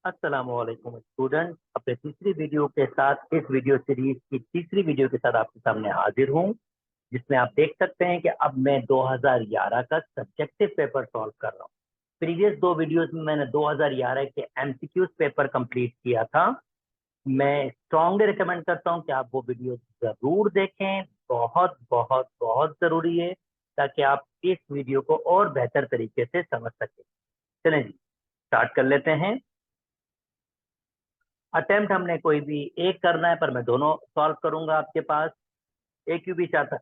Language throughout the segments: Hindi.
अस्सलामुअलैकुम स्टूडेंट, अपने तीसरी वीडियो के साथ इस वीडियो सीरीज की तीसरी वीडियो के साथ आपके सामने हाजिर हूं, जिसमें आप देख सकते हैं कि अब मैं 2011 का सब्जेक्टिव पेपर सॉल्व कर रहा हूं। प्रीवियस दो वीडियोस में मैंने 2011 के एमसीक्यूज पेपर कंप्लीट किया था। मैं स्ट्रांगली रिकमेंड करता हूं कि आप वो वीडियो जरूर देखें। बहुत बहुत बहुत जरूरी है ताकि आप इस वीडियो को और बेहतर तरीके से समझ सकें। चलें जी, स्टार्ट कर लेते हैं। अटेम्प्ट हमने कोई भी एक करना है, पर मैं दोनों सॉल्व करूंगा आपके पास। एक भी चाहता है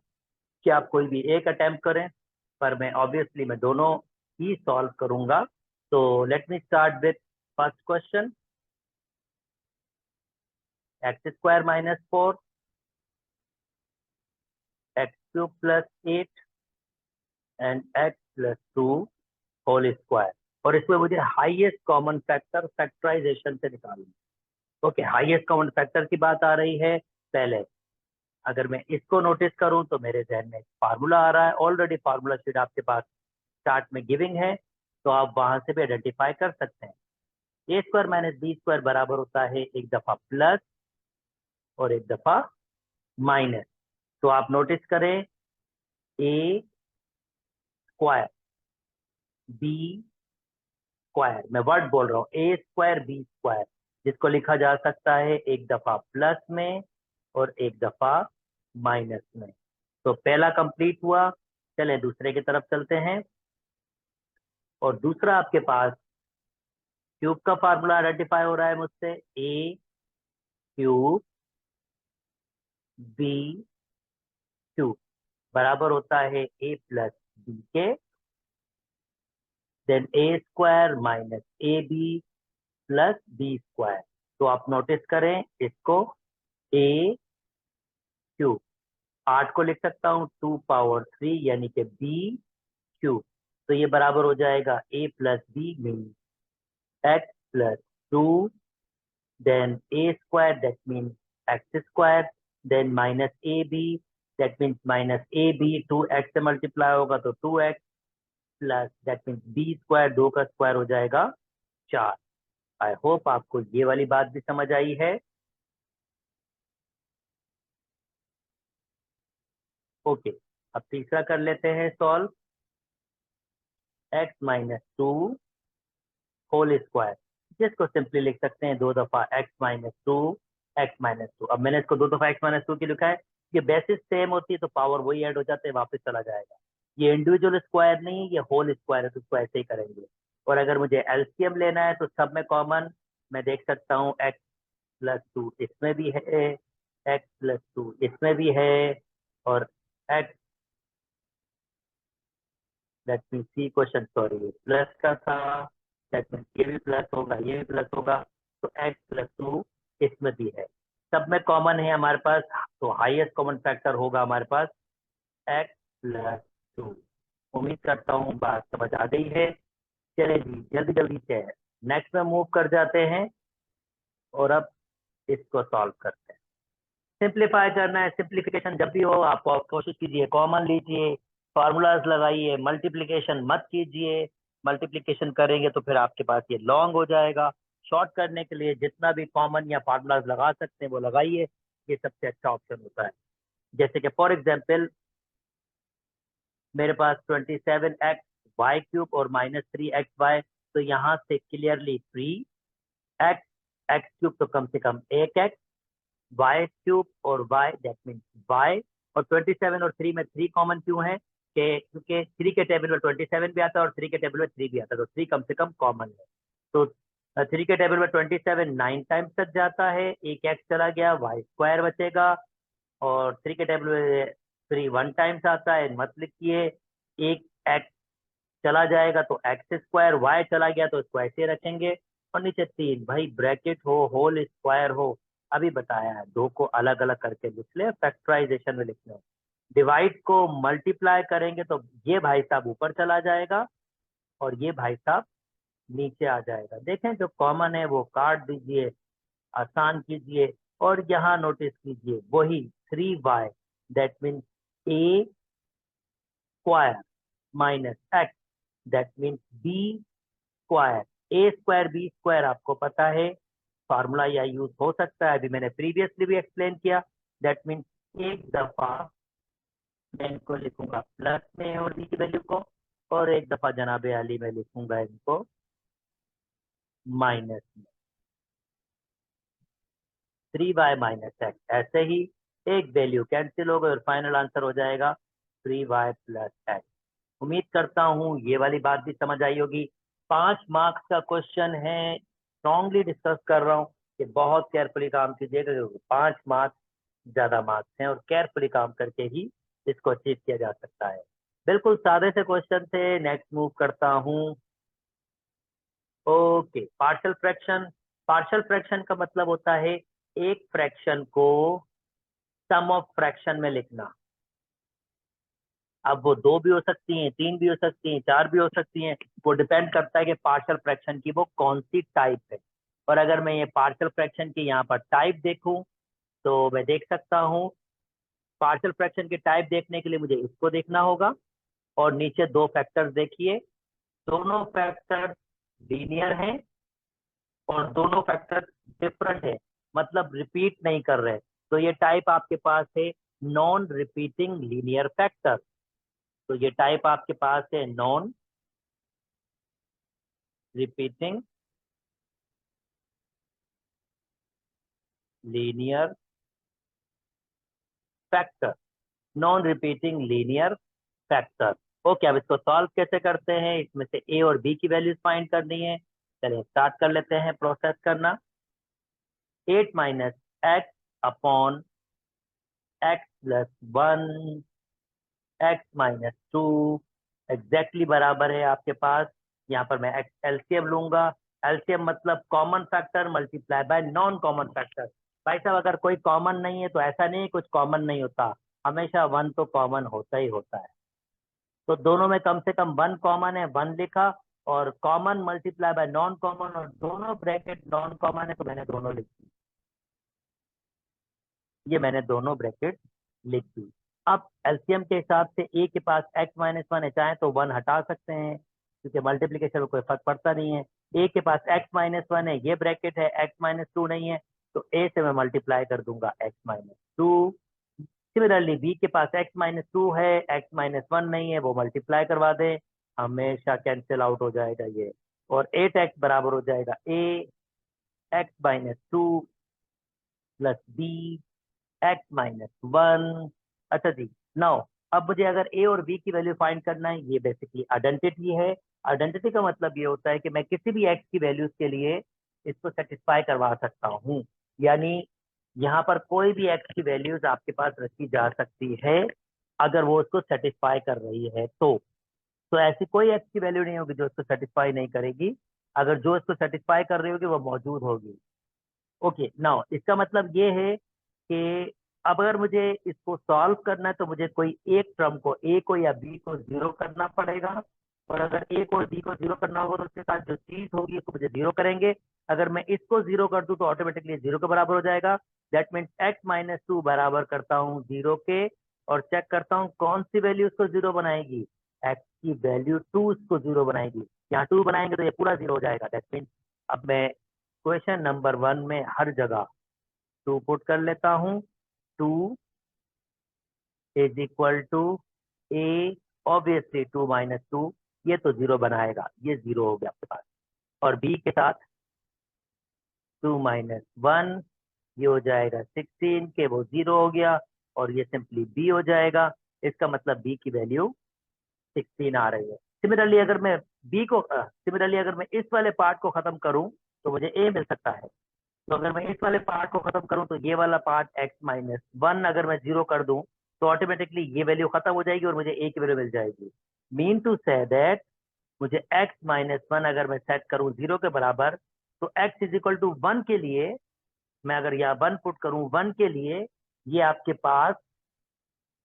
कि आप कोई भी एक अटेम्प्ट करें, पर मैं ऑब्वियसली मैं दोनों ही सॉल्व करूंगा। तो let me start with first question. X square minus 4, X cube plus 8 and X plus 2 whole square. और इसमें मुझे हाईएस्ट कॉमन फैक्टर फैक्टराइजेशन से निकालना। ओके, हाईएस्ट कॉमन फैक्टर की बात आ रही है। पहले अगर मैं इसको नोटिस करूं तो मेरे जहन में फार्मूला आ रहा है। ऑलरेडी फार्मूला शीट आपके पास चार्ट में गिविंग है, तो आप वहां से भी आइडेंटिफाई कर सकते हैं। ए स्क्वायर माइनस बी स्क्वायर बराबर होता है एक दफा प्लस और एक दफा माइनस। तो आप नोटिस करें, ए स्क्वायर बी स्क्वायर, मैं वर्ड बोल रहा हूँ, ए स्क्वायर बी स्क्वायर, जिसको लिखा जा सकता है एक दफा प्लस में और एक दफा माइनस में। तो पहला कंप्लीट हुआ। चले दूसरे की तरफ चलते हैं। और दूसरा आपके पास क्यूब का फार्मूला आइडेंटिफाई हो रहा है मुझसे। ए क्यूब बी क्यूब बराबर होता है ए प्लस बी के, then A square minus A B plus B square. तो आप नोटिस करें इसको, ए क्यूब 8 को लिख सकता हूँ 2 पावर 3 यानी कि बी क्यूब। तो ये बराबर हो जाएगा a plus b mean x plus 2, then a square that means x square, then minus ab that means minus ab, 2x से मल्टीप्लाई होगा तो 2x plus that means b square, 2 का स्क्वायर हो जाएगा 4। आई होप आपको ये वाली बात भी समझ आई है। ओके, अब तीसरा कर लेते हैं solve. x minus 2 whole square, जिसको सिंपली लिख सकते हैं 2 दफा x माइनस 2 एक्स माइनस 2। अब मैंने इसको 2 दफा x माइनस 2 की लिखा है। ये बेसिस सेम होती है तो पावर वही ऐड हो जाते हैं, वापस चला जाएगा। ये इंडिविजुअल स्क्वायर नहीं है, ये होल स्क्वायर है, तो इसको ऐसे ही करेंगे। और अगर मुझे एलसीएम लेना है तो सब में कॉमन मैं देख सकता हूँ, x प्लस 2 इसमें भी है, x प्लस 2 इसमें भी है, और x, that mean C question, sorry plus का था, दैट मीन ये भी प्लस होगा, ये भी प्लस होगा। तो x प्लस 2 इसमें भी है, सब में कॉमन है हमारे पास। तो हाईएस्ट कॉमन फैक्टर होगा हमारे पास x प्लस 2। उम्मीद करता हूँ बात समझ आ गई है। चलिए जी, जल्दी जल्दी से नेक्स्ट में मूव कर जाते हैं और अब इसको सॉल्व करते हैं। सिंप्लीफाई करना है। सिंप्लीफिकेशन जब भी हो आप कोशिश कीजिए कॉमन लीजिए, फार्मूलाज लगाइए, मल्टीप्लीकेशन मत कीजिए। मल्टीप्लीकेशन करेंगे तो फिर आपके पास ये लॉन्ग हो जाएगा। शॉर्ट करने के लिए जितना भी कॉमन या फार्मूलाज लगा सकते हैं वो लगाइए, ये सबसे अच्छा ऑप्शन होता है। जैसे कि फॉर एग्जाम्पल मेरे पास 27x वाई क्यूब और माइनस 3xy, तो यहाँ से क्लियरली 3x, एक्स क्यूब तो कम से कम एक x, वाई क्यूब और y दैट मीन y। और 27 और 3 में 3 कॉमन क्यों है कि क्योंकि 3 के टेबल में 27 भी आता है और 3 के टेबल में 3 भी आता है, तो 3 कम से कम कॉमन है। तो 3 के टेबल में 27 9 टाइम्स तक जाता है, एक x चला गया, y स्क्वायर बचेगा। और 3 के टेबल में 3 1 टाइम्स आता है, मत लिखिए, एक x चला जाएगा तो एक्स स्क्वायर, वाई चला गया तो इसको ऐसे रखेंगे। और नीचे 3, भाई ब्रैकेट हो होल स्क्वायर हो, अभी बताया है, दो को अलग अलग करके लिख ले, फैक्टराइजेशन में लिखना है। डिवाइड को मल्टीप्लाई करेंगे तो ये भाई साहब ऊपर चला जाएगा और ये भाई साहब नीचे आ जाएगा। देखें जो कॉमन है वो काट दीजिए, आसान कीजिए। और यहाँ नोटिस कीजिए वही 3y that mean A square minus X that mean B square. A square B square आपको पता है, फार्मूला या यूज हो सकता है, अभी मैंने प्रीवियसली भी एक्सप्लेन किया। दैट मीन्स एक दफा मैं इनको लिखूंगा प्लस में और बी की वैल्यू को, और एक दफा जनाबे अली में लिखूंगा इनको माइनस में, 3y माइनस एक्स। ऐसे ही एक वैल्यू कैंसिल हो गई और फाइनल आंसर हो जाएगा 3y प्लस एक्स। उम्मीद करता हूँ ये वाली बात भी समझ आई होगी। 5 मार्क्स का क्वेश्चन है, स्ट्रॉन्गली डिस्कस कर रहा हूँ कि बहुत केयरफुली काम कीजिएगा, क्योंकि 5 मार्क्स ज्यादा मार्क्स हैं और केयरफुली काम करके ही इसको अचीव किया जा सकता है। बिल्कुल सादे से क्वेश्चन थे। नेक्स्ट मूव करता हूँ। Okay, partial fraction. Partial fraction का मतलब होता है एक फ्रैक्शन को सम ऑफ फ्रैक्शन में लिखना। अब वो 2 भी हो सकती हैं, 3 भी हो सकती हैं, 4 भी हो सकती हैं, वो डिपेंड करता है कि पार्शियल फ्रैक्शन की वो कौन सी टाइप है। और अगर मैं ये पार्शियल फ्रैक्शन की यहाँ पर टाइप देखूं तो मैं देख सकता हूँ, पार्शियल फ्रैक्शन की टाइप देखने के लिए मुझे इसको देखना होगा, और नीचे 2 फैक्टर्स देखिए, दोनों फैक्टर लीनियर हैं और दोनों फैक्टर डिफरेंट है, मतलब रिपीट नहीं कर रहे। तो ये टाइप आपके पास है नॉन रिपीटिंग लीनियर फैक्टर। तो ये टाइप आपके पास है non repeating linear factor, non repeating linear factor. Okay, अब इसको सॉल्व कैसे करते हैं, इसमें से ए और बी की वैल्यूज फाइंड करनी है। चलिए स्टार्ट कर लेते हैं प्रोसेस करना। 8 minus x upon x plus 1 x minus 2 exactly बराबर है आपके पास। यहाँ पर मैं एलसीएम लूंगा। एलसीएम मतलब common factor multiply by non common factor. भाई साहब, अगर कोई कॉमन नहीं है तो ऐसा नहीं कुछ कॉमन नहीं होता, हमेशा 1 तो कॉमन होता ही होता है। तो दोनों में कम से कम 1 कॉमन है, 1 लिखा, और common multiply by non common, और दोनों ब्रैकेट नॉन कॉमन है तो मैंने दोनों लिख दी। ये मैंने दोनों ब्रैकेट लिख दी। अब एलसीएम के हिसाब से ए के पास एक्स माइनस 1 है, चाहे तो 1 हटा सकते हैं क्योंकि मल्टीप्लीकेशन में कोई फर्क पड़ता नहीं है। ए के पास एक्स माइनस 1 है, ये ब्रैकेट है, एक्स माइनस 2 नहीं है, तो ए से मैं मल्टीप्लाई कर दूंगा एक्स माइनस 2। सिमिलरली बी के पास एक्स माइनस 2 है, एक्स माइनस 1 नहीं है, वो मल्टीप्लाई करवा दे, हमेशा कैंसिल आउट हो जाएगा ये, और 8x बराबर हो जाएगा a x minus 2 plus b x minus 1। अच्छा जी, नाउ अब मुझे अगर ए और बी की वैल्यू फाइंड करना है, ये बेसिकली आइडेंटिटी है। आइडेंटिटी का मतलब ये होता है कि मैं किसी भी एक्स की वैल्यूज के लिए इसको सेटिस्फाई करवा सकता हूँ। यानी यहाँ पर कोई भी एक्स की वैल्यूज आपके पास रखी जा सकती है, अगर वो उसको सेटिस्फाई कर रही है तो ऐसी कोई एक्स की वैल्यू नहीं होगी जो उसको सेटिस्फाई नहीं करेगी। अगर जो इसको सेटिस्फाई कर रही होगी वो मौजूद होगी। ओके, नाउ इसका मतलब ये है कि अब अगर मुझे इसको सॉल्व करना है तो मुझे कोई एक टर्म को, ए को या बी को जीरो करना पड़ेगा, और अगर ए को बी को जीरो करना होगा तो उसके साथ जो चीज होगी उसको मुझे जीरो करेंगे। अगर मैं इसको जीरो कर दूं तो ऑटोमेटिकली जीरो के बराबर हो जाएगा। दैट मीन्स एक्स माइनस 2 बराबर करता हूँ जीरो के, और चेक करता हूँ कौन सी वैल्यू उसको जीरो बनाएगी, एक्स की वैल्यू 2 उसको जीरो बनाएगी। यहाँ 2 बनाएंगे तो ये पूरा जीरो हो जाएगा। दैट मीन्स अब मैं क्वेश्चन नंबर 1 में हर जगह 2 पुट कर लेता हूँ। 2 is equal to A, obviously 2 minus 2, ये तो जीरो बनाएगा, ये जीरो हो गया आपके पास। और बी के साथ 2 माइनस 1, ये हो जाएगा 16 के, वो जीरो हो गया, और ये सिंपली बी हो जाएगा। इसका मतलब बी की वैल्यू 16 आ रही है। सिमिलरली अगर मैं इस वाले पार्ट को खत्म करूं तो मुझे ए मिल सकता है। तो अगर मैं इस वाले पार्ट को खत्म करूं तो ये वाला पार्ट एक्स माइनस 1 अगर मैं जीरो कर दूं तो ऑटोमेटिकली ये वैल्यू खत्म हो जाएगी और मुझे ए की वैल्यू मिल जाएगी। मीन टू से दैट मुझे एक्स माइनस 1 अगर मैं सेट करूं जीरो के बराबर, तो एक्स इज इक्वल टू 1 के लिए मैं अगर यहाँ 1 पुट करूं, 1 के लिए ये आपके पास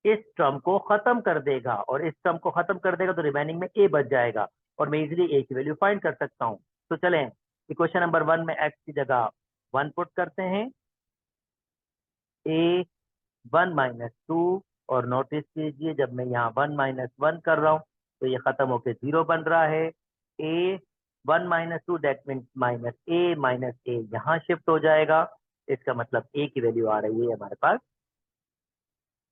इस टर्म को खत्म कर देगा, और इस टर्म को खत्म कर देगा तो रिमेनिंग में ए बच जाएगा, और मैं इजिली ए की वैल्यू फाइंड कर सकता हूँ। तो चलें इक्वेशन नंबर 1 में एक्स की जगह 1 पुट करते हैं, ए 1 माइनस 2, और नोटिस कीजिए जब मैं यहाँ 1 माइनस 1 कर रहा हूँ तो ये खत्म होके जीरो बन रहा है। ए 1 माइनस 2 दैट मीन्स माइनस ए यहाँ शिफ्ट हो जाएगा। इसका मतलब ए की वैल्यू आ रही है हमारे पास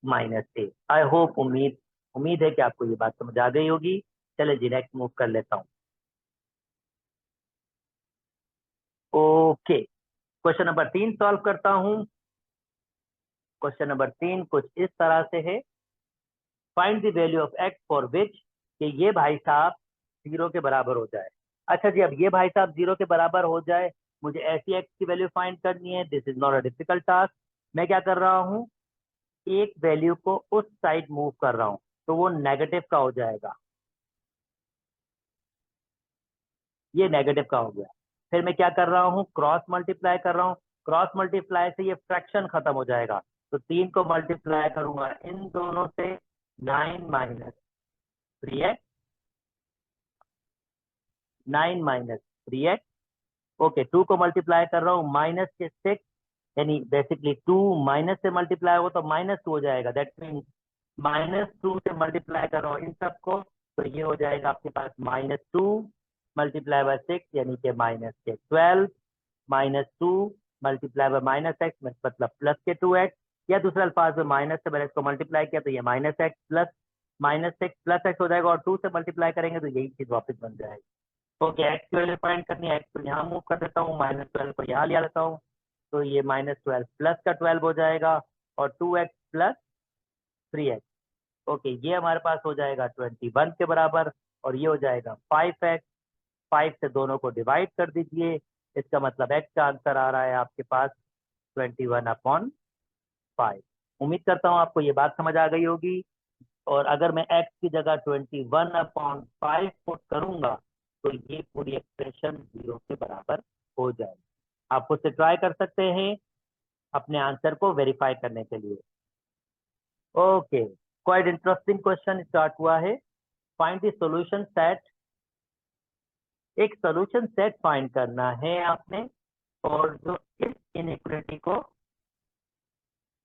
-a। आई होप उम्मीद है कि आपको ये बात समझ आ गई होगी। चले जी नेक्स्ट मूव कर लेता हूँ। ओके, क्वेश्चन नंबर 3 सॉल्व करता हूँ। क्वेश्चन नंबर 3 कुछ इस तरह से है, find the value of x for which कि ये भाई साहब 0 के बराबर हो जाए। अच्छा जी, अब ये भाई साहब 0 के बराबर हो जाए, मुझे ऐसी एक्स की वैल्यू फाइंड करनी है। This is not a difficult task. मैं क्या कर रहा हूँ, एक वैल्यू को उस साइड मूव कर रहा हूँ, तो वो नेगेटिव का हो जाएगा। ये नेगेटिव का हो गया। फिर मैं क्या कर रहा हूँ, क्रॉस मल्टीप्लाई कर रहा हूँ। क्रॉस मल्टीप्लाई से ये फ्रैक्शन खत्म हो जाएगा, तो 3 को मल्टीप्लाई करूंगा इन दोनों से, 9 minus 3x, 9 minus 3x। Okay, 2 को मल्टीप्लाई कर रहा हूँ माइनस के 6, यानी बेसिकली 2 माइनस से मल्टीप्लाई होगा तो -2 हो जाएगा। दैट मीन -2 से मल्टीप्लाई कर रहा हूँ इन सबको, तो ये हो जाएगा आपके पास -2 मल्टीप्लाई बाय 6 यानी कि -12, -2 मल्टीप्लाई बाय -x मतलब +2x, या दूसरे अल्फाज में माइनस से मैंने इसको मल्टीप्लाई किया तो ये -x प्लस -6 प्लस x हो जाएगा, और 2 से मल्टीप्लाई करेंगे तो यही चीज वापस बन जाएगी। ओके, एक्स की वैल्यू फाइंड करनी है, एक्स को यहाँ मूव कर देता हूँ, -12 को यहाँ ले लेता हूँ, तो ये -12 प्लस का 12 हो जाएगा, और 2x प्लस 3x। ओके, ये हमारे पास हो जाएगा 21 के बराबर, और ये हो जाएगा 5x। 5 से दोनों को डिवाइड कर दीजिए, इसका मतलब x का आंसर आ रहा है आपके पास 21/5। उम्मीद करता हूँ आपको ये बात समझ आ गई होगी। और अगर मैं x की जगह 21/5 पुट करूंगा तो ये पूरी एक्सप्रेशन 0 के बराबर हो जाएगी। आप उससे ट्राई कर सकते हैं अपने आंसर को वेरीफाई करने के लिए। Okay, quite interesting question start हुआ है। Find the solution set. एक सॉल्यूशन सेट फाइंड करना है आपने, और जो इस इनइक्वालिटी को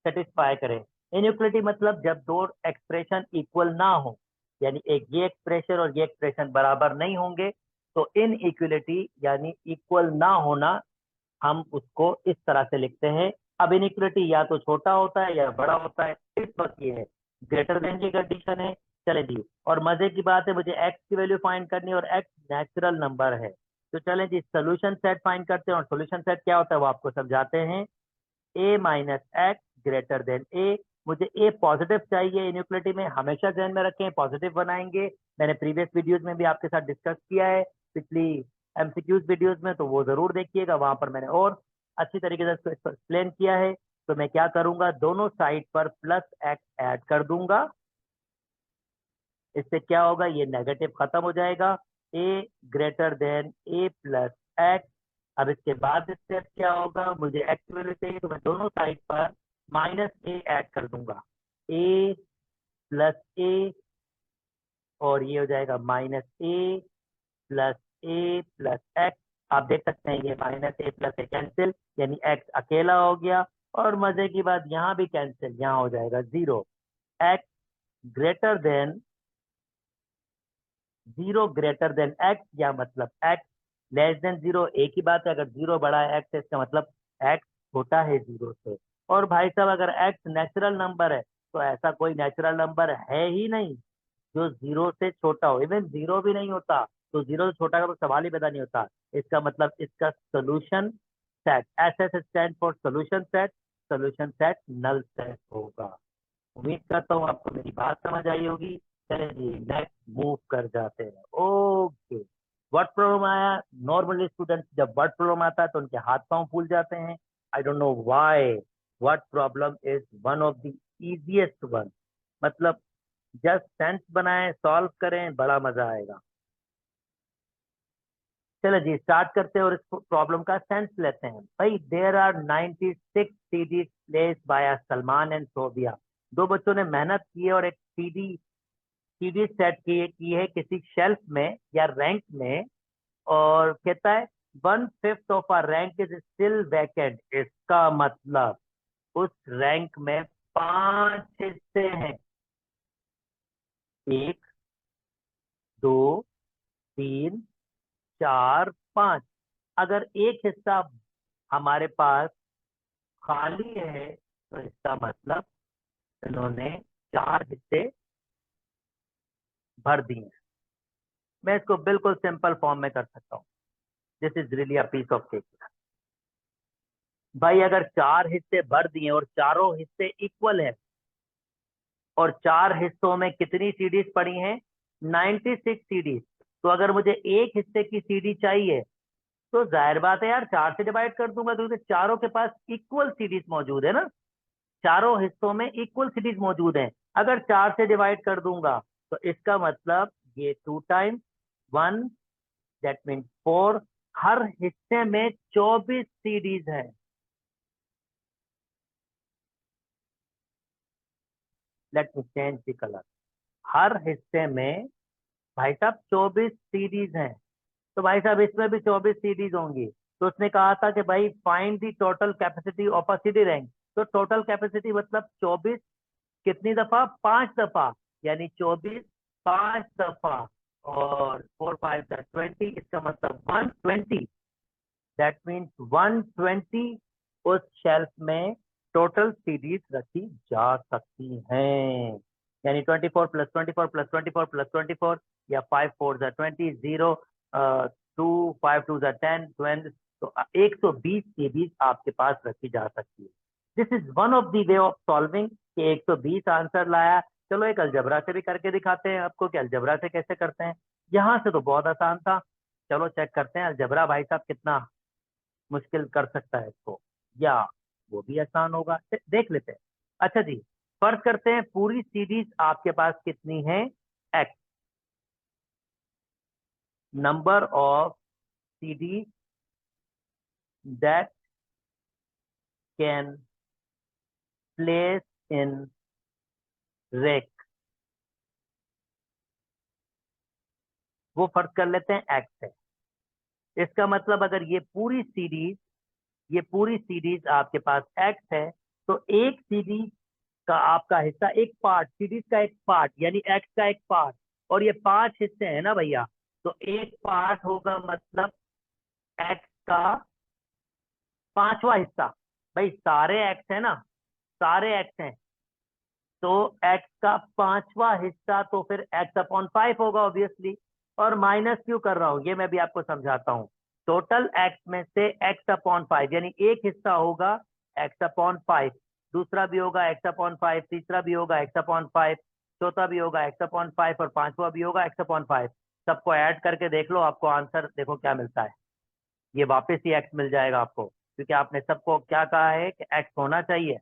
सेटिस्फाई करे। इनइक्वालिटी मतलब जब दो एक्सप्रेशन इक्वल ना हो, यानी एक ये एक्सप्रेशन और ये एक्सप्रेशन बराबर नहीं होंगे, तो इनइक्वालिटी यानी इक्वल ना होना, हम उसको इस तरह से लिखते हैं। अब इनइक्वालिटी या तो छोटा होता है या बड़ा होता है, इस वक्त ये है ग्रेटर देन की कंडीशन है। चले जी, और मजे की बात है, मुझे एक्स की वैल्यू फाइंड करनी है और एक्स नेचुरल नंबर है। तो चलें जी, सोल्यूशन सेट फाइंड करते हैं, और सोल्यूशन सेट क्या होता है वो आपको समझाते हैं। ए माइनस एक्स ग्रेटर देन ए। मुझे ए पॉजिटिव चाहिए, इनइक्वालिटी में हमेशा ध्यान में रखें पॉजिटिव बनाएंगे। मैंने प्रीवियस वीडियोस में भी आपके साथ डिस्कस किया है, पिछली एमसीक्यूज वीडियोस में, तो वो जरूर देखिएगा, वहां पर मैंने और अच्छी तरीके से इसको एक्सप्लेन किया है। तो मैं क्या करूंगा, दोनों साइड पर +x ऐड कर दूंगा। इससे क्या होगा, ये नेगेटिव खत्म हो जाएगा। ए ग्रेटर देन ए प्लस एक्स। अब इसके बाद स्टेप क्या होगा, मुझे एक्स की वैल्यू चाहिए, तो मैं दोनों साइड पर -a ऐड कर दूंगा। ए प्लस ए, और ये हो जाएगा -a plus A plus x. आप देख सकते हैं ये -a प्लस ए कैंसिल, यानी एक्स अकेला हो गया, और मजे की बात यहाँ भी कैंसिल, यहाँ हो जाएगा 0। X greater than 0 greater than x, या मतलब एक्स लेस देन 0, एक ही बात है। अगर 0 बड़ा है एक्स से, इसका मतलब एक्स छोटा है 0 से। और भाई साहब, अगर एक्स नेचुरल नंबर है, तो ऐसा कोई नेचुरल नंबर है ही नहीं जो 0 से छोटा हो। इवन 0 भी नहीं होता, तो 0 से छोटा का तो सवाल ही पैदा नहीं होता। इसका मतलब इसका solution set, S S stand for solution set, solution set null set होगा। उम्मीद करता हूँ आपको मेरी बात समझ आई होगी। चलिए जी, नेक्स्ट मूव कर जाते हैं। ओके, वर्ड प्रॉब्लम आया। नॉर्मली स्टूडेंट जब वर्ड प्रॉब्लम आता है तो उनके हाथ पांव फूल जाते हैं। I don't know why. Word problem is one of the easiest one. मतलब जस्ट सेंस बनाएं, सॉल्व करें, बड़ा मजा आएगा। चलो जी, स्टार्ट करते हैं और इस प्रॉब्लम का सेंस लेते हैं। भाई, there are 96 CDs placed by Salman and Sobia. दो बच्चों ने मेहनत की है और एक सीडी सेट की है किसी शेल्फ में या रैंक में, और कहता है 1/5 of our rank is still vacant. इसका मतलब उस रैंक में 5 हिस्से हैं, 1, 2, 3, 4 5। अगर एक हिस्सा हमारे पास खाली है तो इसका मतलब इन्होंने 4 हिस्से भर दिए हैं। मैं इसको बिल्कुल सिंपल फॉर्म में कर सकता हूँ। This is really a piece of cake. भाई अगर 4 हिस्से भर दिए और चारों हिस्से इक्वल है और 4 हिस्सों में कितनी सीडीज पड़ी हैं? 96 सीडीज। तो अगर मुझे एक हिस्से की सीडी चाहिए तो जाहिर बात है यार 4 से डिवाइड कर दूंगा, क्योंकि चारों के पास इक्वल सीडीज मौजूद है ना। चारों हिस्सों में इक्वल सीडीज मौजूद हैं। अगर 4 से डिवाइड कर दूंगा तो इसका मतलब ये 2 टाइम्स 1, दैट मीन 4। हर हिस्से में 24 सीडीज है। Let me change the colour. हर हिस्से में भाई साहब 24 सीडीज हैं। तो भाई साहब इसमें भी 24 सीडीज होंगी। तो उसने कहा था कि भाई find the total capacity of a CD rank. तो टोटल कैपेसिटी मतलब 24 कितनी दफा? 5 दफा। यानी 24 5 दफा। और 4 5 20, इसका मतलब 120। दैट मीन्स 120 उस शेल्फ में टोटल सीडीज रखी जा सकती हैं। यानी 24 प्लस 24 प्लस 24 प्लस 24, या 5 4 20, 0 2 5 2 10 12। तो 120 सीडीज आपके पास रखी जा सकती है। This is one of the way of solving कि 120 आंसर लाया। चलो एक अलजबरा से भी करके दिखाते हैं आपको कि अलजबरा से कैसे करते हैं। यहां से तो बहुत आसान था। चलो चेक करते हैं अलजबरा भाई साहब कितना मुश्किल कर सकता है इसको, या वो भी आसान होगा। देख लेते हैं। अच्छा जी, फर्ज करते हैं पूरी सीरीज आपके पास कितनी है? X. Number of series that can place in rack, वो फर्ज कर लेते हैं एक्स है। इसका मतलब अगर ये पूरी सीरीज आपके पास एक्स है, तो एक सीरीज का आपका हिस्सा, एक पार्ट, सीरीज का एक पार्ट यानी एक्स का एक पार्ट, और ये 5 हिस्से हैं ना भैया। तो एक पार्ट होगा मतलब एक्स का 5वां हिस्सा। भाई सारे एक्स है ना, सारे एक्स हैं, तो एक्स का 5वां हिस्सा तो फिर एक्स अपॉन 5 होगा ऑब्वियसली। और माइनस क्यों कर रहा हूं ये मैं भी आपको समझाता हूं। टोटल एक्स में से एक्स अपॉन 5, यानी एक हिस्सा होगा एक्स अपॉन 5, दूसरा भी होगा एक्स अपॉन 5, तीसरा भी होगा एक्स अपॉन 5, चौथा भी होगा एक्स अपॉन 5, और पांचवा भी होगा एक्स अपॉन 5। सबको ऐड करके देख लो, आपको आंसर देखो क्या मिलता है। ये वापस ही एक्स मिल जाएगा आपको, क्योंकि आपने सबको क्या कहा है कि एक्स होना चाहिए।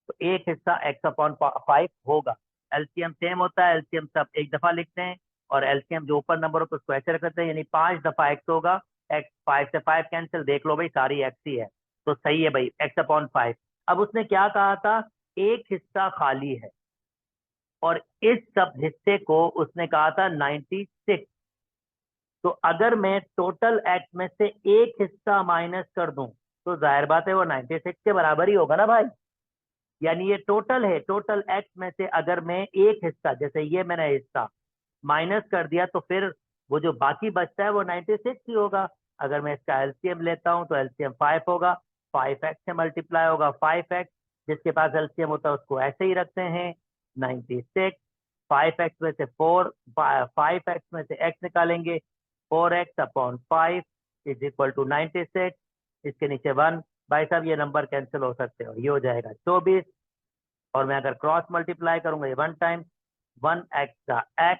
तो एक हिस्सा एक्स अपॉन 5 होगा। एलसीएम सेम होता है, एलसीएम सब एक दफा लिखते हैं, और एलसीएम जो ऊपर नंबर हो तो उसको ऐसे रख देते हैं, यानी 5 दफा एक्स होगा। एक्स 5 से 5 कैंसिल, देख लो भाई सारी एक्स ही है। तो सही है भाई, एक्स अपॉन 5। अब उसने क्या कहा था? एक हिस्सा खाली है, और इस सब हिस्से को उसने कहा था 96। तो अगर मैं टोटल एक्स में से एक हिस्सा माइनस कर दूं तो जाहिर बात है वो 96 के बराबर ही होगा ना भाई। यानी ये टोटल है, टोटल एक्स में से अगर मैं एक हिस्सा, जैसे ये मैंने हिस्सा माइनस कर दिया, तो फिर वो जो बाकी बचता है वो 96 ही होगा। अगर मैं इसका एलसीएम लेता हूं तो एलसीएम 5 होगा, 5x से मल्टीप्लाई होगा 5x। जिसके पास एलसीएम होता है उसको ऐसे ही रखते हैं 96। 5x में से 5x में से x निकालेंगे, 4x upon 5 is equal to 96। इसके नीचे 1। भाई साहब ये नंबर कैंसिल हो सकते हो, ये हो जाएगा 24। और मैं अगर क्रॉस मल्टीप्लाई करूंगा ये 1 टाइम, 1x का x,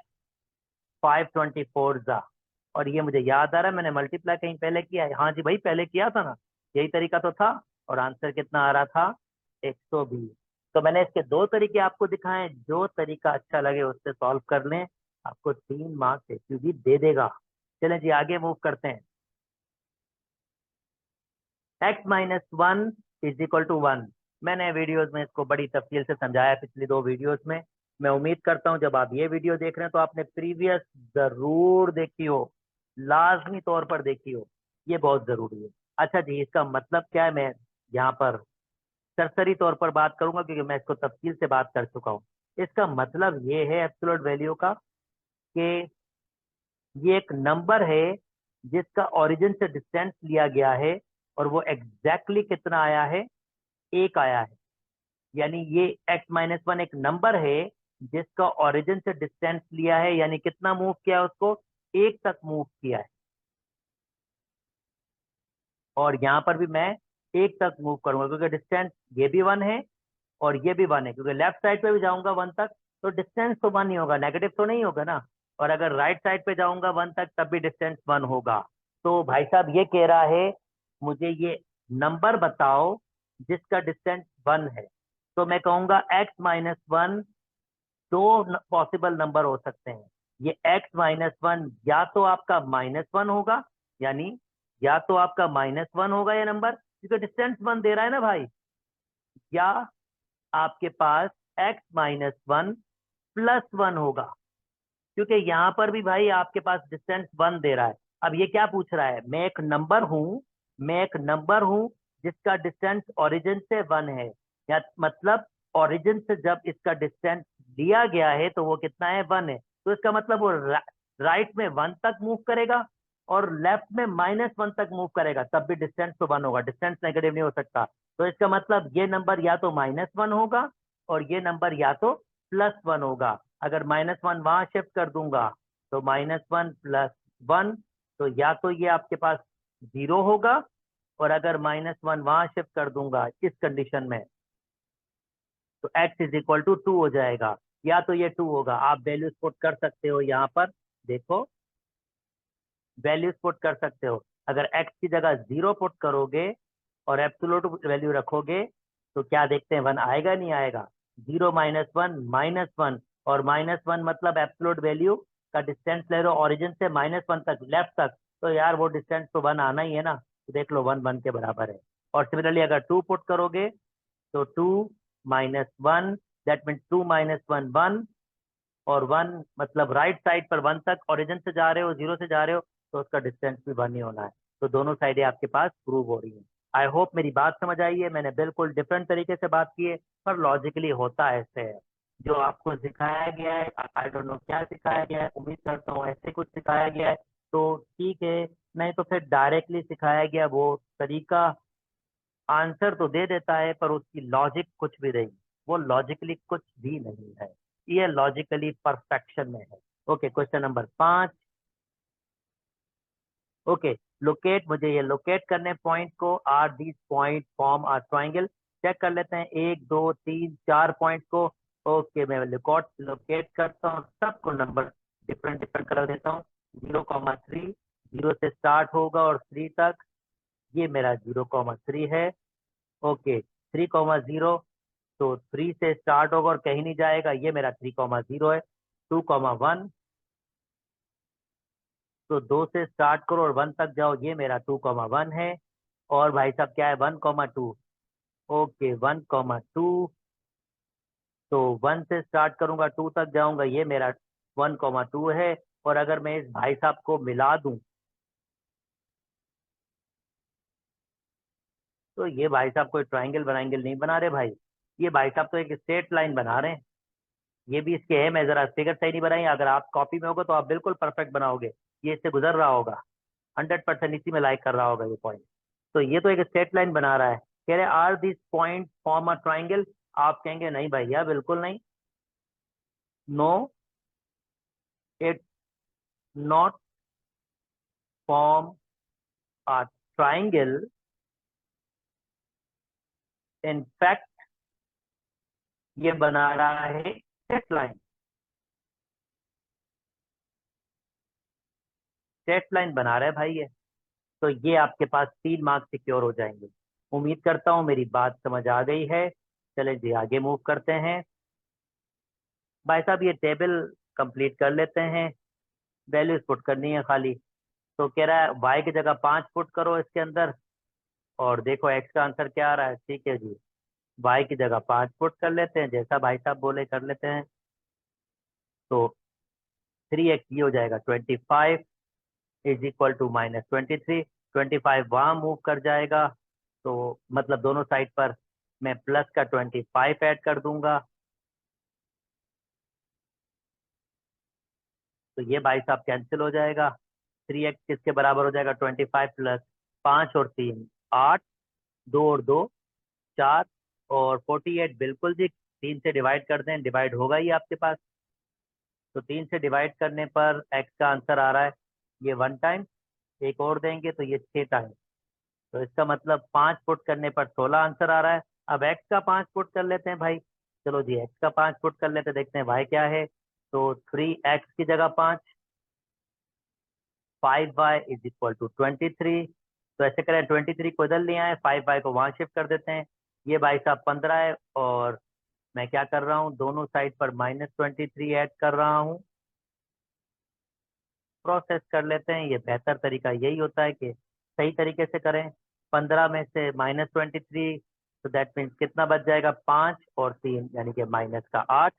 524 जा। और ये मुझे याद आ रहा है मैंने मल्टीप्लाई कहीं पहले किया है। हाँ जी भाई पहले किया था ना, यही तरीका तो था। और आंसर कितना आ रहा था? 120। तो मैंने इसके दो तरीके आपको दिखाए, जो तरीका अच्छा लगे उससे सॉल्व कर लें, आपको 3 मार्क्स एक्यू भी दे देगा। चलें जी आगे मूव करते हैं। x minus 1 is equal to 1। मैंने वीडियोस में इसको बड़ी तफसील से समझाया पिछली 2 वीडियोस में। मैं उम्मीद करता हूं जब आप ये वीडियो देख रहे हैं तो आपने प्रीवियस जरूर देखी हो, लाजमी तौर पर देखी हो, ये बहुत जरूरी है। अच्छा जी, इसका मतलब क्या है मैं यहाँ पर सरसरी तौर पर बात करूंगा, क्योंकि मैं इसको तफसील से बात कर चुका हूँ। इसका मतलब ये है एब्सोल्यूट वैल्यू का कि ये एक नंबर है जिसका ओरिजिन से डिस्टेंस लिया गया है और वो एग्जैक्टली कितना आया है, 1 आया है। यानी ये x-1 एक नंबर है जिसका ओरिजिन से डिस्टेंस लिया है, यानी कितना मूव किया है उसको, 1 तक मूव किया है। और यहाँ पर भी मैं 1 तक मूव करूंगा क्योंकि डिस्टेंस ये भी 1 है और ये भी 1 है, क्योंकि लेफ्ट साइड पे भी जाऊंगा 1 तक तो डिस्टेंस तो 1 ही होगा, नेगेटिव तो नहीं होगा ना। और अगर राइट साइड पे जाऊंगा 1 तक तब भी डिस्टेंस 1 होगा। तो भाई साहब ये कह रहा है मुझे ये नंबर बताओ जिसका डिस्टेंस 1 है। तो मैं कहूंगा x-1 दो पॉसिबल नंबर हो सकते हैं। ये x-1 या तो आपका -1 होगा, यानी या तो आपका -1 होगा ये नंबर क्योंकि डिस्टेंस 1 दे रहा है ना भाई, या आपके पास x-1 +1 होगा क्योंकि यहाँ पर भी भाई आपके पास डिस्टेंस 1 दे रहा है। अब ये क्या पूछ रहा है, मैं एक नंबर हूं जिसका डिस्टेंस ओरिजिन से 1 है, या मतलब ओरिजिन से जब इसका डिस्टेंस लिया गया है तो वो कितना है, 1 है। तो इसका मतलब वो राइट में 1 तक मूव करेगा और लेफ्ट में -1 तक मूव करेगा, तब भी डिस्टेंस तो 1 होगा, डिस्टेंस नेगेटिव नहीं हो सकता। तो इसका मतलब ये नंबर या तो -1 होगा और ये नंबर या तो +1 होगा। अगर -1 वहां शिफ्ट कर दूंगा तो -1 +1, तो या तो ये आपके पास 0 होगा, और अगर -1 वहां शिफ्ट कर दूंगा इस कंडीशन में तो x = 2 हो जाएगा। या तो ये 2 होगा, आप वैल्यूज पुट कर सकते हो यहाँ पर, देखो वैल्यूज पुट कर सकते हो। अगर x की जगह 0 पुट करोगे और एब्सोल्यूट वैल्यू रखोगे तो क्या देखते हैं, 1 आएगा नहीं आएगा। 0 -1 -1, और -1 मतलब एब्सोल्यूट वैल्यू का डिस्टेंस ले लो ओरिजिन से -1 तक लेफ्ट तक, तो यार वो डिस्टेंस तो 1 आना ही है ना। तो देख लो 1 1 के बराबर है। और सिमिलरली अगर 2 पुट करोगे तो 2 -1, दैट मीन्स 2 -1 1, और 1 मतलब राइट साइड पर 1 तक ओरिजिन से जा रहे हो, 0 से जा रहे हो, तो उसका डिस्टेंस भी 1 ही होना है। तो दोनों साइडें आपके पास प्रूव हो रही है। आई होप मेरी बात समझ आई है। मैंने बिल्कुल डिफरेंट तरीके से बात की है पर लॉजिकली होता ऐसे है। जो आपको सिखाया गया है, आई डोंट नो क्या सिखाया गया है, उम्मीद करता हूँ ऐसे कुछ सिखाया गया है तो ठीक है, नहीं तो फिर डायरेक्टली सिखाया गया वो तरीका आंसर तो दे देता है पर उसकी लॉजिक कुछ भी नहीं, वो लॉजिकली कुछ भी नहीं है, ये लॉजिकली परफेक्शन में है। Okay, question number 5। Okay, locate, मुझे ये लोकेट करने पॉइंट को, are these point form a triangle. Check कर लेते हैं 1 2 3 4 पॉइंट को। ओके, मैं लोकेट करता हूँ, सबको नंबर डिफरेंट डिफरेंट कर देता हूँ। 0,3, 0 से स्टार्ट होगा और 3 तक, ये मेरा 0,3 है। ओके, 3,0, तो 3 से स्टार्ट होगा और कहीं नहीं जाएगा, ये मेरा 3,0 है। 2,1, तो 2 से स्टार्ट करो और 1 तक जाओ, ये मेरा 2,1 है। और भाई साहब क्या है, 1,2। ओके, 1,2, तो 1 से स्टार्ट करूंगा 2 तक जाऊंगा, ये मेरा 1,2 है। और अगर मैं इस भाई साहब को मिला दूं तो ये भाई साहब कोई ट्राइंगल बनाएंगल नहीं बना रहे भाई, ये भाई साहब तो एक स्ट्रेट लाइन बना रहे हैं। ये भी इसके है, मैं जरा फिगर सही नहीं बनाई, अगर आप कॉपी में होगा तो आप बिल्कुल परफेक्ट बनाओगे। ये इससे गुजर रहा होगा, 100% इसी में लाइक कर रहा होगा ये पॉइंट। तो ये तो एक स्ट्रेट लाइन बना रहा है, कह रहे are this point form a triangle. आप कहेंगे नहीं भैया बिल्कुल नहीं, no it not form a triangle, in fact ये बना रहा है स्ट्रेट लाइन, स्ट्रेट लाइन बना रहा है भाई ये। तो ये आपके पास 3 मार्क्स सिक्योर हो जाएंगे। उम्मीद करता हूँ मेरी बात समझ आ गई है। चले जी आगे मूव करते हैं। भाई साहब ये टेबल कंप्लीट कर लेते हैं, वैल्यूज पुट करनी है खाली। तो कह रहा है y की जगह 5 पुट करो इसके अंदर, और देखो x का आंसर क्या आ रहा है। ठीक है जी, y की जगह 5 पुट कर लेते हैं, जैसा भाई साहब बोले कर लेते हैं। तो 3x ये हो जाएगा 25 = -23। 25 वहां मूव कर जाएगा, तो मतलब दोनों साइड पर मैं प्लस का 25 ऐड कर दूंगा। तो ये भाई साहब कैंसिल हो जाएगा। 3x किसके बराबर हो जाएगा? 25 प्लस 5 और 3 8, 2 और 2 4 और 48 बिल्कुल जी। 3 से डिवाइड कर दें, डिवाइड होगा ही आपके पास। तो 3 से डिवाइड करने पर x का आंसर आ रहा है ये 1 टाइम, एक और देंगे तो ये 6 टाइम। तो इसका मतलब 5 पुट करने पर 16 आंसर आ रहा है। अब x का 5 पुट कर लेते हैं भाई। चलो जी x का 5 पुट कर लेते हैं, देखते हैं y क्या है। तो 3x की जगह 5, 5y इज इक्वल टू 23। तो ऐसे करें 23 को इधर ले आए, 5y को वहां शिफ्ट कर देते हैं। ये भाई साहब 15 है और मैं क्या कर रहा हूँ, दोनों साइड पर -23 ऐड कर रहा हूँ। प्रोसेस कर लेते हैं, ये बेहतर तरीका यही होता है कि सही तरीके से करें। 15 में से -23, तो दैट मीन्स कितना बच जाएगा? 5 और 3 यानी कि -8।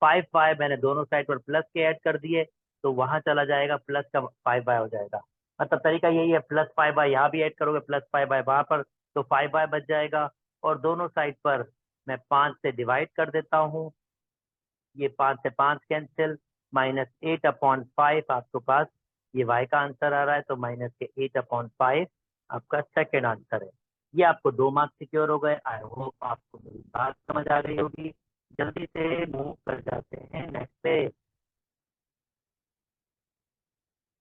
5y मैंने दोनों साइड पर प्लस के ऐड कर दिए, तो वहां चला जाएगा प्लस का 5y हो जाएगा। मतलब तरीका यही है, प्लस 5y यहाँ भी ऐड करोगे, प्लस 5y वहां पर, तो 5y बच जाएगा। और दोनों साइड पर मैं 5 से डिवाइड कर देता हूँ, ये 5 से 5 कैंसिल, -8/5 आपके पास ये y का आंसर आ रहा है। तो -8/5 आपका सेकेंड आंसर है। ये आपको 2 मार्क्स सिक्योर हो गए। आई होप आपको मेरी बात समझ आ गई होगी। जल्दी से मूव कर जाते हैं नेक्स्ट पे।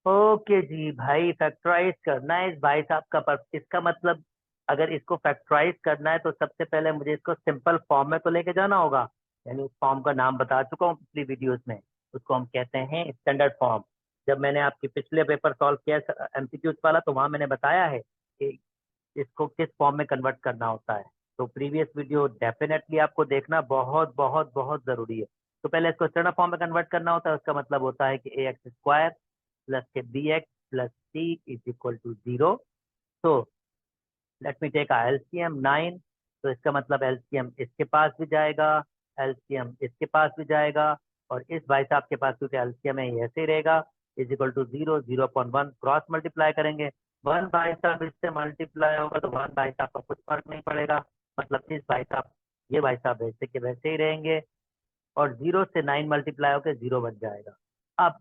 ओके जी भाई, फैक्टराइज करना है इस भाई साहब का पर इसका मतलब अगर इसको फैक्टराइज करना है तो सबसे पहले मुझे इसको सिंपल फॉर्म में तो लेके जाना होगा। यानी उस फॉर्म का नाम बता चुका हूँ पिछली वीडियोस में, उसको हम कहते हैं स्टैंडर्ड फॉर्म। जब मैंने आपके पिछले पेपर सॉल्व किया एमसीक्यूज वाला, तो वहां मैंने बताया है कि इसको किस फॉर्म में कन्वर्ट करना होता है। तो प्रीवियस वीडियो डेफिनेटली आपको देखना बहुत बहुत बहुत जरूरी है। तो पहले इसको स्टैंडर्ड फॉर्म में कन्वर्ट करना होता है, उसका मतलब होता है कि ax² प्लस के bx plus c is equal to 0। तो लेट मी टेक एलसीएम 9। तो इसका मतलब एलसीएम इसके पास भी जाएगा, एलसीएम इसके पास भी जाएगा, और इस भाई साहब के पास क्योंकि एलसीएम है ये ऐसे ही रहेगा, is equal to 0, 0/1 cross multiply करेंगे। 1 भाई साहब इससे मल्टीप्लाई होगा तो 1 भाई साहब का कुछ फर्क नहीं पड़ेगा। मतलब इस भाई साहब, ये भाई साहब वैसे के वैसे ही रहेंगे, और 0 से 9 मल्टीप्लाई होकर 0 बन जाएगा। अब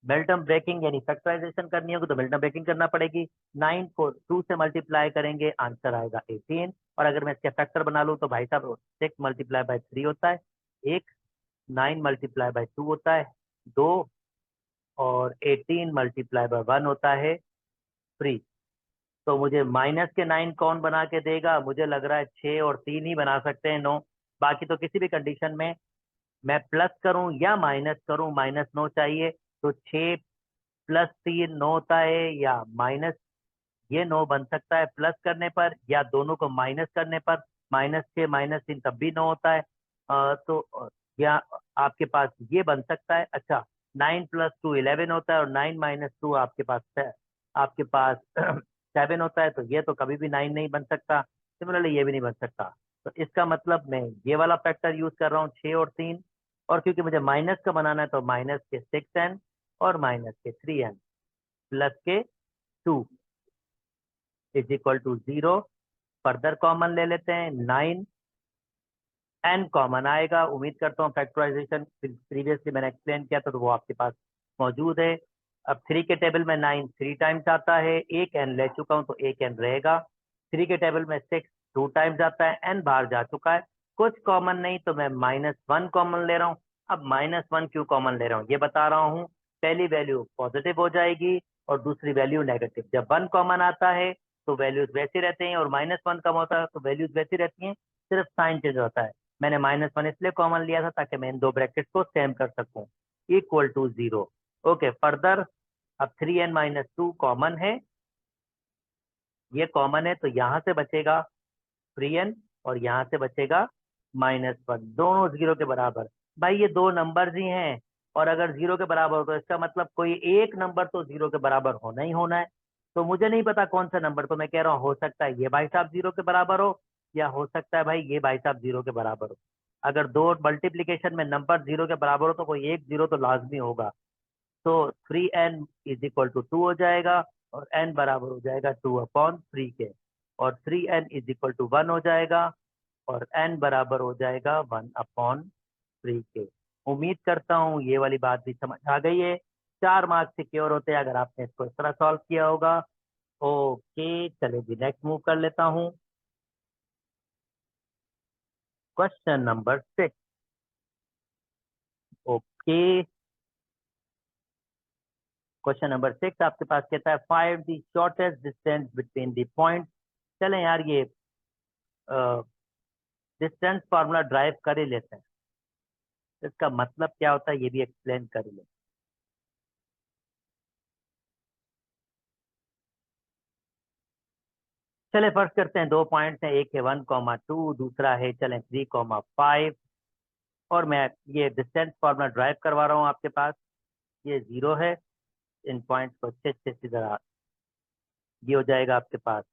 मेल्टम ब्रेकिंग यानी फैक्टराइजेशन करनी होगी तो मेल्टम ब्रेकिंग करना पड़ेगी। 9 को 2 से मल्टीप्लाई करेंगे, आंसर आएगा 18। और अगर मैं इसके फैक्टर बना लूँ तो भाई साहब 6 मल्टीप्लाई बाय 3 होता है एक, 9 मल्टीप्लाई बाय 2 होता है 2, और 18 मल्टीप्लाई बाय 1 होता है 3। तो मुझे माइनस के 9 कौन बना के देगा? मुझे लग रहा है 6 और 3 ही बना सकते हैं, 9। बाकी तो किसी भी कंडीशन में मैं प्लस करूं या माइनस करूं, -9 चाहिए। तो 6 प्लस 3 9 होता है, या माइनस ये 9 बन सकता है प्लस करने पर, या दोनों को माइनस करने पर -6 -3 तब भी 9 होता है। या आपके पास ये बन सकता है। अच्छा, 9 + 2 11 होता है, और 9 - 2 आपके पास 7 होता है। तो ये तो कभी भी 9 नहीं बन सकता, सिमिलरली ये भी नहीं बन सकता। तो इसका मतलब मैं ये वाला फैक्टर यूज कर रहा हूँ 6 और 3, और क्योंकि मुझे माइनस का बनाना है तो माइनस के 6n और माइनस के 3n प्लस के 2 is equal to 0। Further common ले लेते हैं, 9 n कॉमन आएगा। उम्मीद करता हूँ फैक्टराइजेशन प्रीवियसली मैंने एक्सप्लेन किया था तो वो आपके पास मौजूद है। अब 3 के टेबल में 9 3 टाइम्स आता है, एक n ले चुका हूँ तो एक n रहेगा। 3 के टेबल में 6 2 टाइम्स आता है, n बाहर जा चुका है, कुछ कॉमन नहीं, तो मैं -1 कॉमन ले रहा हूँ। अब -1 क्यों कॉमन ले रहा हूँ ये बता रहा हूँ। पहली वैल्यू पॉजिटिव हो जाएगी और दूसरी वैल्यू नेगेटिव। जब 1 कॉमन आता है तो वैल्यूज वैसे रहते हैं, और -1 कम होता है तो वैल्यूज वैसी रहती हैं, सिर्फ साइन चेंज होता है। मैंने -1 इसलिए कॉमन लिया था ताकि मैं इन दो ब्रैकेट को सेम कर सकूं, इक्वल टू 0। ओके, फर्दर अब 3n - 2 कॉमन है, ये कॉमन है तो यहाँ से बचेगा 3n और यहाँ से बचेगा -1, दोनों 0 के बराबर। भाई ये दो नंबर्स ही हैं, और अगर 0 के बराबर हो तो इसका मतलब कोई एक नंबर तो 0 के बराबर होना ही होना है। तो मुझे नहीं पता कौन सा नंबर, तो मैं कह रहा हूँ हो सकता है ये भाई साहब 0 के बराबर हो, या हो सकता है भाई ये भाई साहब 0 के बराबर हो। अगर दो मल्टीप्लीकेशन में नंबर 0 के बराबर हो तो कोई एक 0 तो लाजमी होगा। तो 3n इज इक्वल टू 2 हो जाएगा, और n बराबर हो जाएगा 2/3 के, और 3n इज इक्वल टू 1 हो जाएगा, और n बराबर हो जाएगा 1/3 के। उम्मीद करता हूँ ये वाली बात भी समझ आ गई है। 4 मार्क्स सिक्योर होते हैं अगर आपने इसको इस तरह सॉल्व किया होगा। ओके, चलिए जी नेक्स्ट मूव कर लेता हूँ। Question number 6। Okay, question number 6 आपके पास कहता है find the shortest distance between the point. चलें यार, ये डिस्टेंस फार्मूला ड्राइव कर ही लेते हैं, इसका मतलब क्या होता है ये भी एक्सप्लेन कर ही लेते हैं। चले फर्स्ट करते हैं, 2 पॉइंट्स हैं, एक है 1,2, दूसरा है चलें 3,5। और मैं ये डिस्टेंस फार्मूला ड्राइव करवा रहा हूँ आपके पास। ये 0 है, इन पॉइंट्स को अच्छे अच्छे से जरा, ये हो जाएगा आपके पास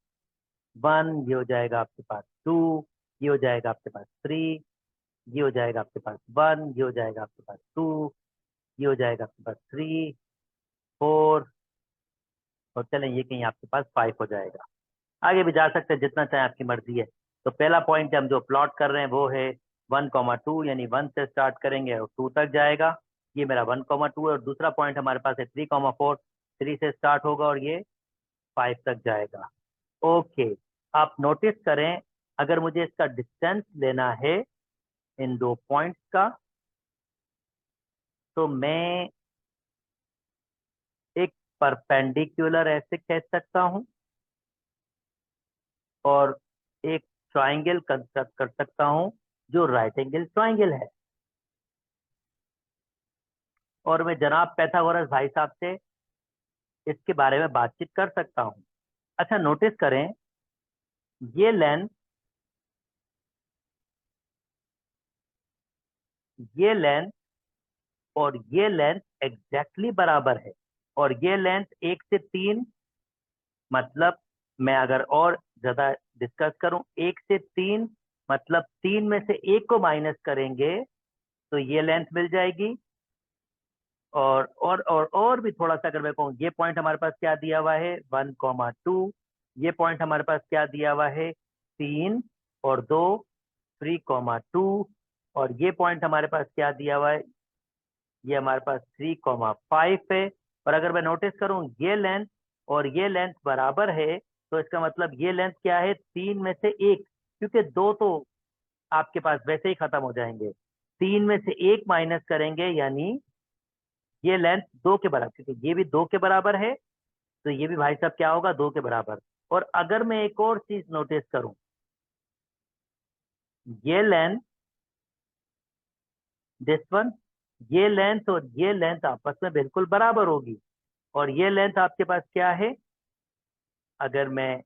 1, ये हो जाएगा आपके पास 2, ये हो जाएगा आपके पास 3, ये हो जाएगा आपके पास 1, ये हो जाएगा आपके पास 2, ये हो जाएगा आपके पास 3, 4, और चलें ये कहीं आपके पास 5 हो जाएगा। आगे भी जा सकते हैं, जितना चाहे आपकी मर्जी है। तो पहला पॉइंट हम जो प्लॉट कर रहे हैं वो है 1,2, यानी 1 से स्टार्ट करेंगे और 2 तक जाएगा। ये मेरा 1,2 है। और दूसरा पॉइंट हमारे पास है 3,4, 3 से स्टार्ट होगा और ये 5 तक जाएगा। ओके, आप नोटिस करें, अगर मुझे इसका डिस्टेंस लेना है इन 2 पॉइंट्स का, तो मैं एक परपेंडिकुलर ऐसे कह सकता हूं और एक ट्राइंगल कंस्ट्रक्ट कर सकता हूं जो राइट एंगल ट्राइंगल है। और मैं जनाब पैथागोरस भाई साहब से इसके बारे में बातचीत कर सकता हूं। अच्छा, नोटिस करें, ये लेंथ, ये लेंथ और ये लेंथ एग्जैक्टली बराबर है। और ये लेंथ 1 से 3, मतलब मैं अगर और ज्यादा डिस्कस करूं, 1 से 3 मतलब 3 में से 1 को माइनस करेंगे तो ये लेंथ मिल जाएगी। और भी थोड़ा सा अगर मैं कहूँ, ये पॉइंट हमारे पास क्या दिया हुआ है 1,2, ये पॉइंट हमारे पास क्या दिया हुआ है 3 और 2, 3,2, और ये पॉइंट हमारे पास क्या दिया हुआ है, ये हमारे पास 3,5 है। और अगर मैं नोटिस करूं ये लेंथ और ये लेंथ बराबर है, तो इसका मतलब ये लेंथ क्या है 3 में से 1, क्योंकि 2 तो आपके पास वैसे ही खत्म हो जाएंगे। 3 में से 1 माइनस करेंगे यानी ये लेंथ 2 के बराबर, क्योंकि ये भी 2 के बराबर है, तो ये भी भाई साहब क्या होगा 2 के बराबर। और अगर मैं एक और चीज नोटिस करूं, ये लेंथ, दिस वन, ये लेंथ और ये लेंथ आपस में बिल्कुल बराबर होगी। और ये लेंथ आपके पास क्या है, अगर मैं,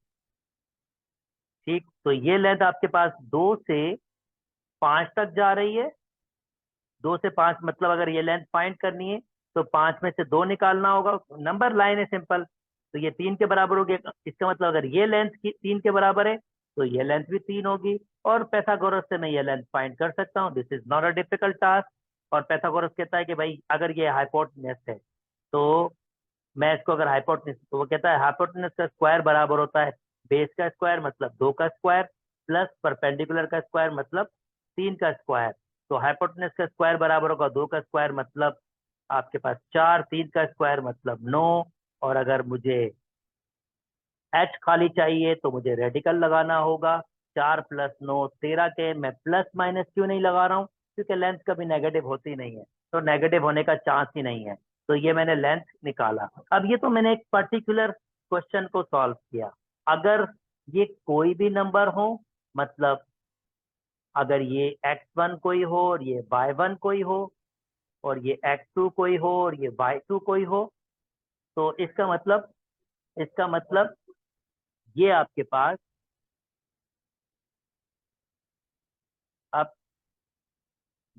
ठीक, तो ये लेंथ आपके पास 2 से 5 तक जा रही है। 2 से 5 मतलब अगर ये लेंथ फाइंड करनी है तो 5 में से 2 निकालना होगा, नंबर लाइन है सिंपल। तो ये 3 के बराबर होगी, इसका मतलब अगर ये लेंथ की 3 के बराबर है तो ये लेंथ भी 3 होगी। और पैथागोरस से मैं ये लेंथ फाइंड कर सकता हूँ, this is not a difficult task. और पैथागोरस कहता है कि भाई अगर ये हाइपोटेनस है, तो मैं इसको अगर हाइपोटेनस, तो वो कहता है हाइपोटेनस का स्क्वायर बराबर होता है बेस का स्क्वायर मतलब 2 का स्क्वायर, प्लस परपेंडिकुलर का स्क्वायर मतलब 3 का स्क्वायर। तो हाइपोटेनस का स्क्वायर बराबर होगा 2 का स्क्वायर मतलब आपके पास 4, 3 का स्क्वायर मतलब 9। और अगर मुझे एच खाली चाहिए तो मुझे रेडिकल लगाना होगा। 4 + 9 13 के, मैं प्लस माइनस क्यों नहीं लगा रहा हूँ, क्योंकि लेंथ कभी नेगेटिव होती नहीं है, तो नेगेटिव होने का चांस ही नहीं है। तो ये मैंने लेंथ निकाला। अब ये तो मैंने एक पर्टिकुलर क्वेश्चन को सॉल्व किया। अगर ये कोई भी नंबर हो, मतलब अगर ये x1 कोई हो और ये y1 कोई हो, और ये x2 कोई हो और ये y2 कोई हो, तो इसका मतलब ये आपके पास, अब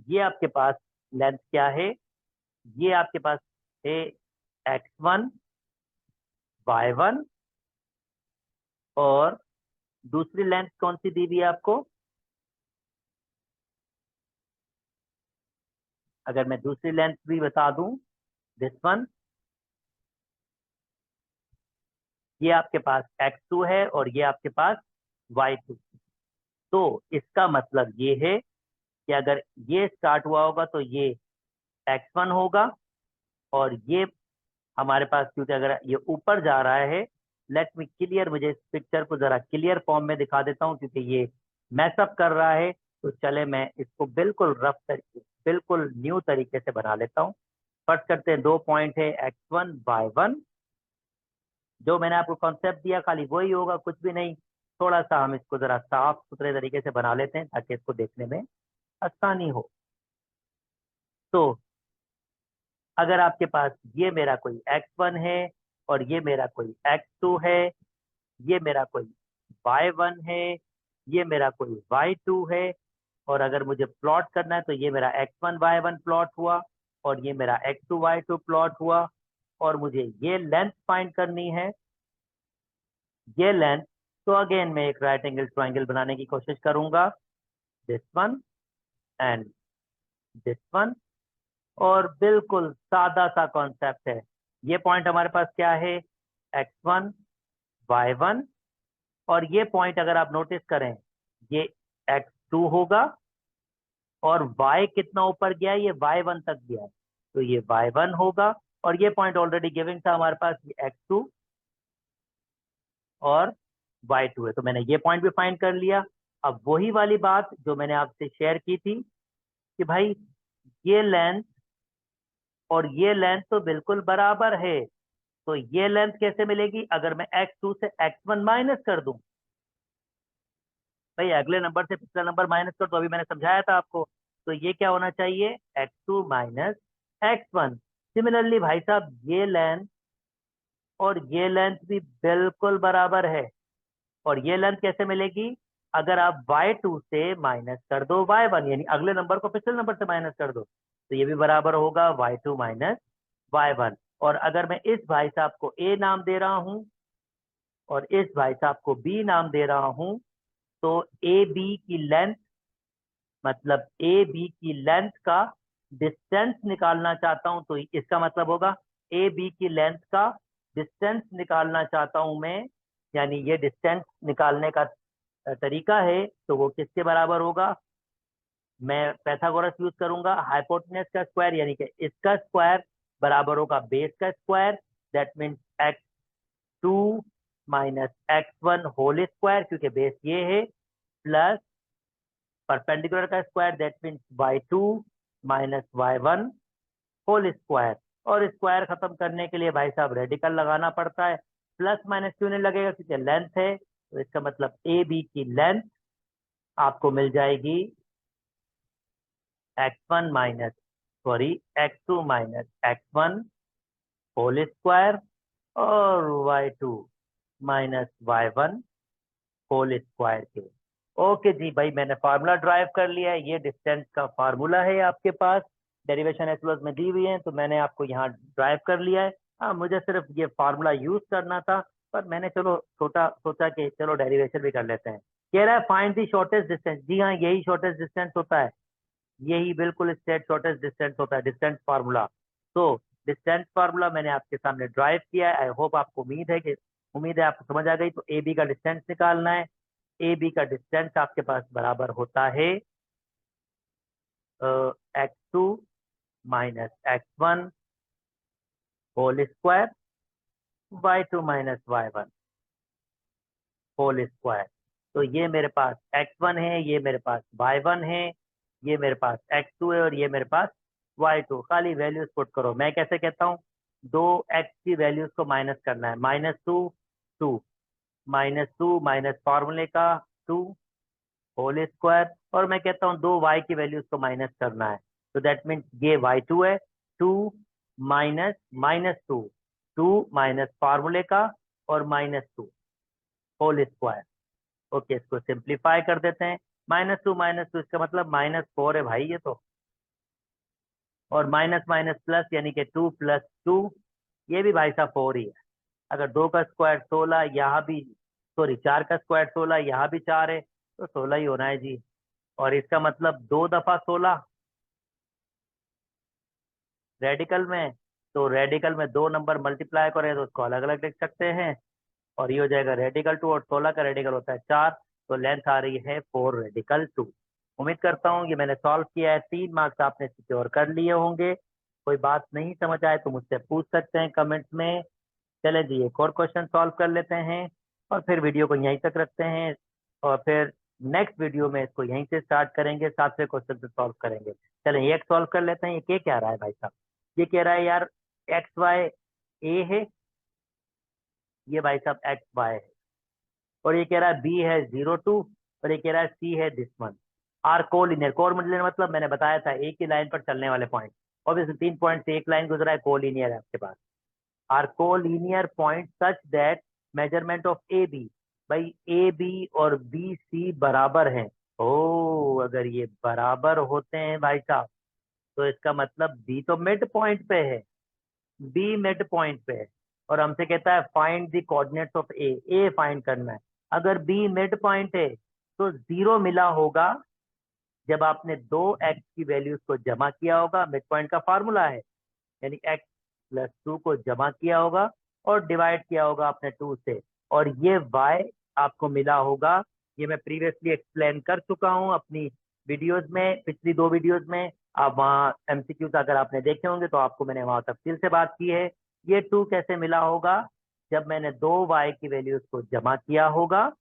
ये आपके पास लेंथ क्या है, ये आपके पास है x1, y1, और दूसरी लेंथ कौन सी दी हुई है आपको, अगर मैं दूसरी लेंथ भी बता दूं, दिस वन, ये आपके पास x2 है और ये आपके पास y2। तो इसका मतलब ये है कि अगर ये स्टार्ट हुआ होगा तो ये x1 होगा, और ये हमारे पास, क्योंकि अगर ये ऊपर जा रहा है, लेट मी क्लियर, मुझे इस पिक्चर को जरा क्लियर फॉर्म में दिखा देता हूँ क्योंकि ये मैसअप कर रहा है। तो चले मैं इसको बिल्कुल रफ तरीके, बिल्कुल न्यू तरीके से बना लेता हूँ। फर्स्ट करते हैं, 2 पॉइंट है x1 y1, जो मैंने आपको कॉन्सेप्ट दिया खाली वही होगा, कुछ भी नहीं। थोड़ा सा हम इसको जरा साफ सुथरे तरीके से बना लेते हैं ताकि इसको देखने में आसानी हो। तो अगर आपके पास ये मेरा कोई x1 है और ये मेरा कोई x2 है, ये मेरा कोई y1 है, ये मेरा कोई y2 है, और अगर मुझे प्लॉट करना है तो ये मेरा x1 y1 प्लॉट हुआ और ये मेरा x2 y2 प्लॉट हुआ, और मुझे ये लेंथ फाइंड करनी है, ये लेंथ। तो अगेन मैं एक राइट एंगल ट्राइंगल बनाने की कोशिश करूंगा, this one and this one, और बिल्कुल सादा सा कॉन्सेप्ट है। ये पॉइंट हमारे पास क्या है, x1 y1, और ये पॉइंट अगर आप नोटिस करें ये x2 होगा, और y कितना ऊपर गया है, ये y1 तक गया है, तो ये y1 होगा। और ये पॉइंट ऑलरेडी गिविंग था हमारे पास, ये x2 और y2 है, तो मैंने ये पॉइंट भी फाइंड कर लिया। अब वही वाली बात जो मैंने आपसे शेयर की थी कि भाई ये लेंथ और ये लेंथ तो बिल्कुल बराबर है, तो ये लेंथ कैसे मिलेगी, अगर मैं x2 से x1 माइनस कर दूं। भाई अगले नंबर से पिछला नंबर माइनस कर, तो अभी मैंने समझाया था आपको। तो ये क्या होना चाहिए, x2 माइनस x1। सिमिलरली भाई साहब ये लेंथ और ये लेंथ भी बिल्कुल बराबर है, और ये लेंथ कैसे मिलेगी, अगर आप y2 से माइनस कर दो y1, यानी अगले नंबर को पिछले नंबर से माइनस कर दो, तो ये भी बराबर होगा y2 माइनस y1। और अगर मैं इस भाई साहब को a नाम दे रहा हूं और इस भाई साहब को b नाम दे रहा हूं, तो ए बी की लेंथ, मतलब ए बी की लेंथ का डिस्टेंस निकालना चाहता हूं, तो इसका मतलब होगा ए बी की लेंथ का डिस्टेंस निकालना चाहता हूं मैं, यानी ये डिस्टेंस निकालने का तरीका है, तो वो किसके बराबर होगा, मैं पैथागोरस यूज करूंगा, हाइपोटेनस का स्क्वायर, यानी कि इसका स्क्वायर बराबर होगा बेस का square, that means x2 minus x1 whole square, क्योंकि बेस ये है, प्लस परपेंडिकुलर का square, that means y2 minus y1 whole square. और स्क्वायर खत्म करने के लिए भाई साहब रेडिकल लगाना पड़ता है, प्लस माइनस क्यों नहीं लगेगा, क्योंकि लेंथ है, तो इसका मतलब ए बी की लेंथ आपको मिल जाएगी x1 minus, sorry x2 minus x1 whole square, और y2 minus y1 whole square के। ओके जी भाई, मैंने फार्मूला ड्राइव कर लिया है, ये डिस्टेंस का फार्मूला है आपके पास, डेरिवेशन एस में दी हुई है, तो मैंने आपको यहाँ ड्राइव कर लिया है। हाँ, मुझे सिर्फ ये फार्मूला यूज करना था, पर मैंने चलो छोटा सोचा कि चलो डेरिवेशन भी कर लेते हैं। कह रहा है फाइंड दी शॉर्टेस्ट डिस्टेंस, जी हाँ यही शॉर्टेस्ट डिस्टेंस होता है, यही बिल्कुल स्ट्रेट शॉर्टेस्ट डिस्टेंस होता है, डिस्टेंस फार्मूला। तो डिस्टेंस फार्मूला मैंने आपके सामने ड्राइव किया है, आई होप आपको उम्मीद है आपको समझ आ गई। तो ए बी का डिस्टेंस निकालना है, ए बी का डिस्टेंस आपके पास बराबर होता है x2 minus x1 whole square, y2 minus y1 whole square. तो ये मेरे पास x1 है, ये मेरे पास y1 है, ये मेरे पास x2 है, और ये मेरे पास y2। खाली वैल्यूज पुट करो, मैं कैसे कहता हूँ, दो x की वैल्यूज को माइनस करना है, -2 माइनस फार्मूले का 2 होल स्क्वायर, और मैं कहता हूँ दो y की वैल्यूज को माइनस करना है, तो दैट मीन्स ये y2 है, 2 माइनस -2, 2 माइनस फार्मूले का और -2 होल स्क्वायर। ओके, इसको सिंप्लीफाई कर देते हैं, -2 इसका मतलब -4 है भाई ये तो, और माइनस माइनस प्लस, यानी कि 2 + 2, ये भी भाई साहब 4 ही है। अगर 2 का स्क्वायर 16, यहाँ भी, सॉरी 4 का स्क्वायर 16, यहाँ भी 4 है, तो 16 ही होना है जी। और इसका मतलब 2 दफा 16 रेडिकल में, तो रेडिकल में दो नंबर मल्टीप्लाई करें तो उसको अलग अलग लिख सकते हैं, और ये हो जाएगा रेडिकल 2, और 16 का रेडिकल होता है 4, तो लेंथ आ रही है 4 रेडिकल 2। उम्मीद करता हूँ ये मैंने सॉल्व किया है, 3 मार्क्स आपने सिक्योर कर लिए होंगे। कोई बात नहीं समझ आए तो मुझसे पूछ सकते हैं कमेंट्स में। चले जी एक और क्वेश्चन सॉल्व कर लेते हैं और फिर वीडियो को यहीं तक रखते हैं, और फिर नेक्स्ट वीडियो में इसको यहीं से स्टार्ट करेंगे, 7वें क्वेश्चन से सॉल्व करेंगे। चलें ये एक सॉल्व कर लेते हैं। ये क्या रहा है भाई साहब? ये कह रहा है यार एक्स वाई ए है, ये भाई साहब एक्स वाई है, और ये कह रहा है बी है 0 2, और ये कह रहा है सी है this one. Are collinear, collinear मतलब मैंने बताया था एक ही लाइन पर चलने वाले पॉइंट। ऑब्वियसली 3 पॉइंट से एक लाइन गुजरा है, कोलिनियर है आपके पास। Are collinear point such that measurement of A B, भाई ए बी और बी सी बराबर हैं। ओ अगर ये बराबर होते हैं भाई साहब तो इसका मतलब बी तो मिड पॉइंट पे है, बी मिड पॉइंट पे है, और हमसे कहता है find the coordinates of A find करना है। अगर बी मिड पॉइंट है तो 0 मिला होगा जब आपने दो एक्स की वैल्यूज को जमा किया होगा, मिड पॉइंट का फार्मूला है, यानी x+2 को जमा किया होगा और डिवाइड किया होगा आपने 2 से, और ये y आपको मिला होगा। ये मैं प्रीवियसली एक्सप्लेन कर चुका हूँ अपनी वीडियोस में, पिछली 2 वीडियोस में। आप वहाँ MCQs अगर आपने देखे होंगे तो आपको मैंने वहाँ तफसील से बात की है। ये 2 कैसे मिला होगा? जब मैंने 2y की वैल्यूज को जमा किया होगा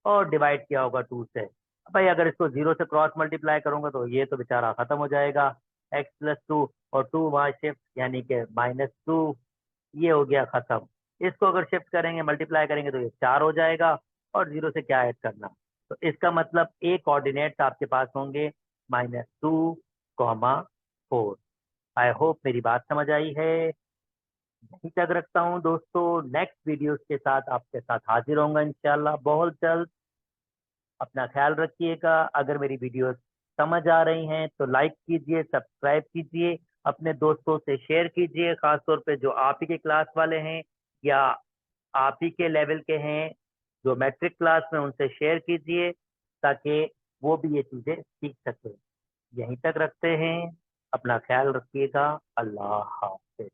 और डिवाइड किया होगा 2 से। भाई अगर इसको 0 से क्रॉस मल्टीप्लाई करूंगा तो ये तो बेचारा खत्म हो जाएगा, x+2 और 2 वहां शिफ्ट, यानी कि -2, ये हो गया खत्म। इसको अगर शिफ्ट करेंगे मल्टीप्लाई करेंगे तो ये 4 हो जाएगा, और 0 से क्या ऐड करना। तो इसका मतलब ए कोऑर्डिनेट्स आपके पास होंगे -2, 4। आई होप मेरी बात समझ आई है। यहीं तक रखता हूँ दोस्तों, नेक्स्ट वीडियोस के साथ आपके साथ हाजिर होंगे इंशाल्लाह बहुत जल्द। अपना ख्याल रखिएगा। अगर मेरी वीडियोस समझ आ रही हैं तो लाइक कीजिए, सब्सक्राइब कीजिए, अपने दोस्तों से शेयर कीजिए, खासतौर पे जो आप ही के क्लास वाले हैं या आप ही के लेवल के हैं जो मैट्रिक क्लास में, उनसे शेयर कीजिए ताकि वो भी ये चीज़ें सीख सके। यहीं तक रखते हैं, अपना ख्याल रखिएगा। अल्लाह हाफ़िज़।